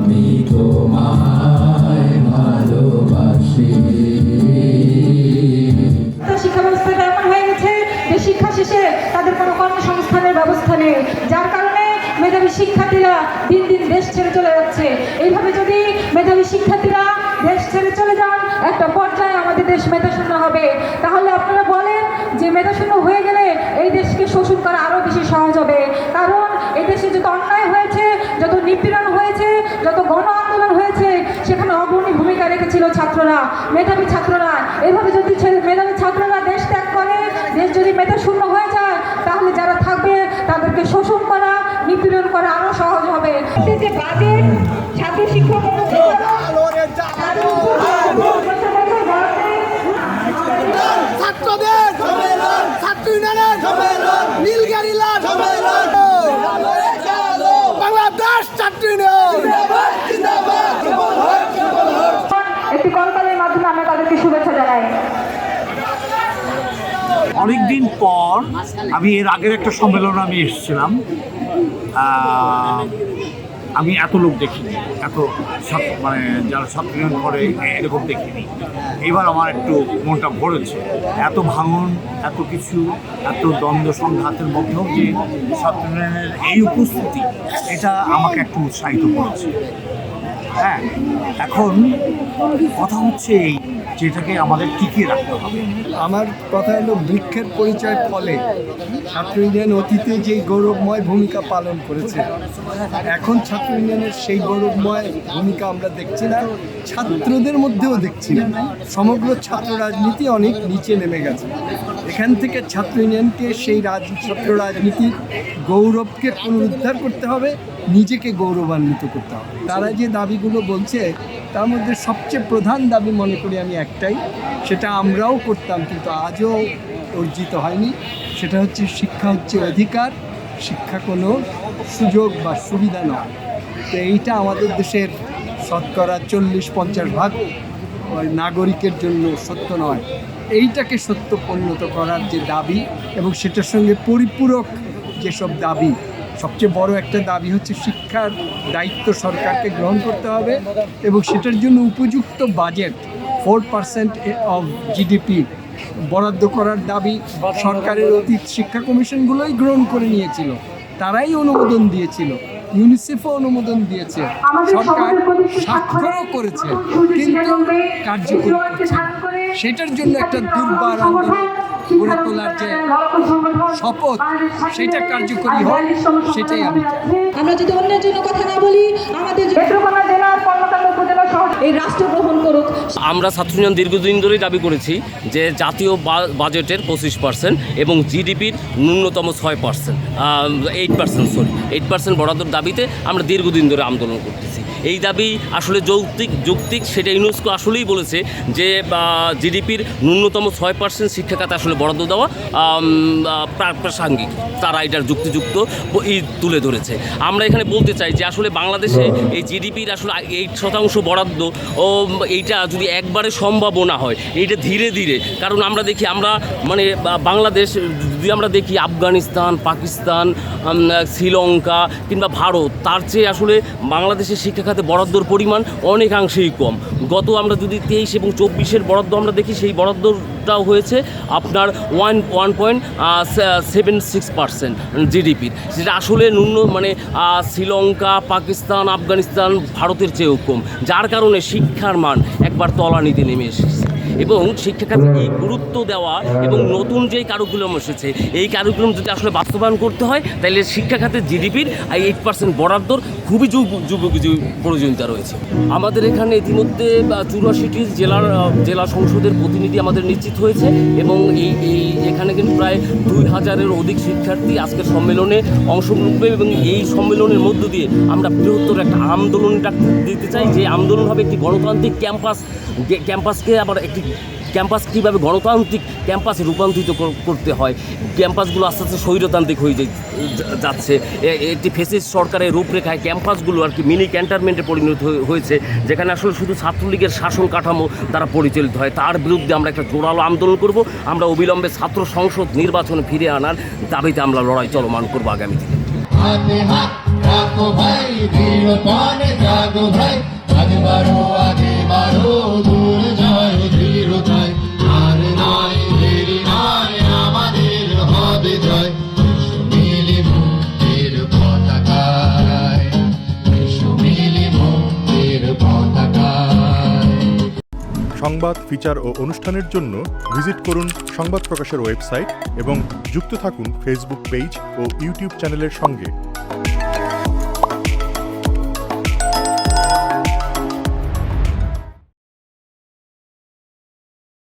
আমি তোমায় ভালোবাসি। শিক্ষা ব্যবস্থাটা এমন হয়ে গেছে যে শিক্ষা শেষে তাদের কোনো কর্মসংস্থানের ব্যবস্থা নেই, যার কারণে মেধাবী শিক্ষার্থীরা দিন দিন দেশ ছেড়ে চলে যাচ্ছে। এইভাবে যদি মেধাবী শিক্ষার্থীরা দেশ ছেড়ে চলে যান, একটা পর্যায়ে আমাদের দেশ মেধাশূন্য হবে। তাহলে আপনারা বলেন যে মেধাশূন্য হয়ে গেলে এই দেশকে শোষণ করা আরও বেশি সহজ হবে। কারণ এই দেশে যত অন্যায় হয়েছে, যত নিপীড়ন হয়েছে, যত গণ আন্দোলন হয়েছে, সেখানে অগ্রণী ভূমিকা রেখেছিল ছাত্ররা, মেধাবী ছাত্ররা। এভাবে যদি মেধাবী ছাত্ররা দেশ ত্যাগ করে, দেশ যদি মেধাশূন্য হয়ে যায়, তাহলে যারা থাকবে তাদেরকে শোষণ করা, নিপীড়ন করা আরও সহজ হবে। যে বাজেট ছাত্র শিক্ষক ছাত্রদের ছাত্র ইউনিয়নের নীলগাড়িলা বাংলাদেশ ছাত্র ইউনিয়ন একটি কলকাতার মাধ্যমে আমরা তাদেরকে শুভেচ্ছা জানাই। অনেকদিন পর আমি এর আগের একটা সম্মেলনে আমি এসেছিলাম। আমি এত লোক দেখিনি, এত মানে যারা ছাত্রীজন করে এরকম দেখিনি। এবার আমার একটু মনটা ভরেছে, এত ভাঙন, এত কিছু, এত দ্বন্দ্ব সংঘাতের মধ্যেও যে ছাত্রীজনের এই উপস্থিতি, এটা আমাকে একটু উৎসাহিত করেছে। হ্যাঁ, এখন কথা হচ্ছে এই যেটাকে আমাদের টিকিয়ে রাখতে হবে। আমার কথা হলো বৃক্ষের পরিচয় ফলে। ছাত্র ইউনিয়ন অতীতে যেই গৌরবময় ভূমিকা পালন করেছে, এখন ছাত্র ইউনিয়নের সেই গৌরবময় ভূমিকা আমরা দেখছি না, ছাত্রদের মধ্যেও দেখছি না। সমগ্র ছাত্র রাজনীতি অনেক নিচে নেমে গেছে। এখান থেকে ছাত্র ইউনিয়নকে সেই ছাত্র রাজনীতির গৌরবকে পুনরুদ্ধার করতে হবে, নিজেকে গৌরবান্বিত করতে হবে। তারা যে দাবিগুলো বলছে তার মধ্যে সবচেয়ে প্রধান দাবি মনে করি আমি একটাই, সেটা আমরাও করতাম কিন্তু আজও অর্জিত হয়নি। সেটা হচ্ছে শিক্ষা হচ্ছে অধিকার, শিক্ষা কোনো সুযোগ বা সুবিধা নয়। তো এইটা আমাদের দেশের শতকরা 40-50% নাগরিকের জন্য সত্য নয়। এইটাকে সত্য পরিণত করার যে দাবি এবং সেটার সঙ্গে পরিপূরক যেসব দাবি, সবচেয়ে বড় একটা দাবি হচ্ছে শিক্ষার দায়িত্ব সরকারকে গ্রহণ করতে হবে এবং সেটার জন্য উপযুক্ত বাজেট 4% অফ জিডিপি বরাদ্দ করার দাবি সরকারের অতীত শিক্ষা কমিশনগুলোই গ্রহণ করে নিয়েছিল, তারাই অনুমোদন দিয়েছিল, ইউনিসেফও অনুমোদন দিয়েছে, সরকার স্বাক্ষরও করেছে, কিন্তু কার্যকরী করছে। সেটার জন্য একটা দুর্বার আন্দোলন গড়ে তোলার যে শপথ, সেটা কার্যকরী হয়, সেটাই আমি চাই। আমরা যদি অন্যের জন্য কথা না বলি, আমাদের নেত্রকোনা জেলার কর্মকাণ্ড উপজেলা সহ এই রাষ্ট্র গ্রহণ করুক। আমরা ছাত্র ইউনিয়ন দীর্ঘদিন ধরেই দাবি করেছি যে জাতীয় বাজেটের 25% এবং জিডিপির ন্যূনতম 8% বরাদ্দর দাবিতে আমরা দীর্ঘদিন ধরে আন্দোলন করতেছি। এই দাবি আসলে যৌক্তিক, সেটা ইউনেস্কো আসলেই বলেছে যে জিডিপির ন্যূনতম 6% শিক্ষা খাতে আসলে বরাদ্দ দেওয়া প্রাসঙ্গিক। তারা এটার যুক্তিযুক্ত তুলে ধরেছে। আমরা এখানে বলতে চাই যে আসলে বাংলাদেশে এই জিডিপির আসলে 8% বরাদ্দ ও এইটা যদি একবারে সম্ভব না হয়, এইটা ধীরে ধীরে, কারণ আমরা দেখি মানে বাংলাদেশ যদি আমরা দেখি আফগানিস্তান, পাকিস্তান, শ্রীলঙ্কা কিংবা ভারত, তার চেয়ে আসলে বাংলাদেশের শিক্ষা খাতে বরাদ্দর পরিমাণ অনেকাংশেই কম। গত আমরা যদি 23 এবং 24-এর বরাদ্দ আমরা দেখি, সেই বরাদ্দটাও হয়েছে আপনার 1.76% জিডিপির, যেটা আসলে মানে শ্রীলঙ্কা, পাকিস্তান, আফগানিস্তান, ভারতের চেয়েও কম, যার কারণে শিক্ষার মান একবার তলানিতে নেমে এসেছে। এবং শিক্ষাখাতে এই গুরুত্ব দেওয়া এবং নতুন যেই কারিকুলাম এসেছে, এই কারিকুলাম যদি আসলে বাস্তবায়ন করতে হয়, তাহলে শিক্ষা খাতে জিডিপির 8% বরাদ্দর খুবই প্রয়োজনীয়তা রয়েছে। আমাদের এখানে ইতিমধ্যে 84টি জেলা সংসদের প্রতিনিধি আমাদের নিশ্চিত হয়েছে এবং এখানে কিন্তু প্রায় 2000-এর অধিক শিক্ষার্থী আজকের সম্মেলনে অংশগ্রহণ করবে এবং এই সম্মেলনের মধ্য দিয়ে আমরা বৃহত্তর একটা আন্দোলন দিতে চাই, যে আন্দোলন হবে একটি গণতান্ত্রিক ক্যাম্পাসকে আবার একটি ক্যাম্পাস কীভাবে গণতান্ত্রিক ক্যাম্পাসে রূপান্তরিত করতে হয়। ক্যাম্পাসগুলো আস্তে আস্তে স্বৈরতান্ত্রিক হয়ে যাচ্ছে। একটি ফ্যাসিস্ট সরকারের রূপরেখায় ক্যাম্পাসগুলো আর কি মিনি ক্যান্টনমেন্টে পরিণত হয়েছে, যেখানে আসলে শুধু ছাত্রলীগের শাসন কাঠামো দ্বারা পরিচালিত হয়। তার বিরুদ্ধে আমরা একটা জোরালো আন্দোলন করব। আমরা অবিলম্বে ছাত্র সংসদ নির্বাচনে ফিরে আনার দাবিতে আমরা লড়াই চলমান করবো আগামী দিনে। রাখো ভাই দৃঢ়পণে জাগো ভাই আগে বাড়ো দূর জয় দৃঢ় জয় আর নয় দেরি নয় আমাদের হবে জয় এসো মিলি মুক্তির পতাকায় এসো মিলি মুক্তির পতাকায়। সংবাদ ফিচার ও অনুষ্ঠানের জন্য ভিজিট করুন সংবাদ প্রকাশের ওয়েবসাইট এবং যুক্ত থাকুন ফেসবুক পেজ ও ইউটিউব চ্যানেলের সঙ্গে।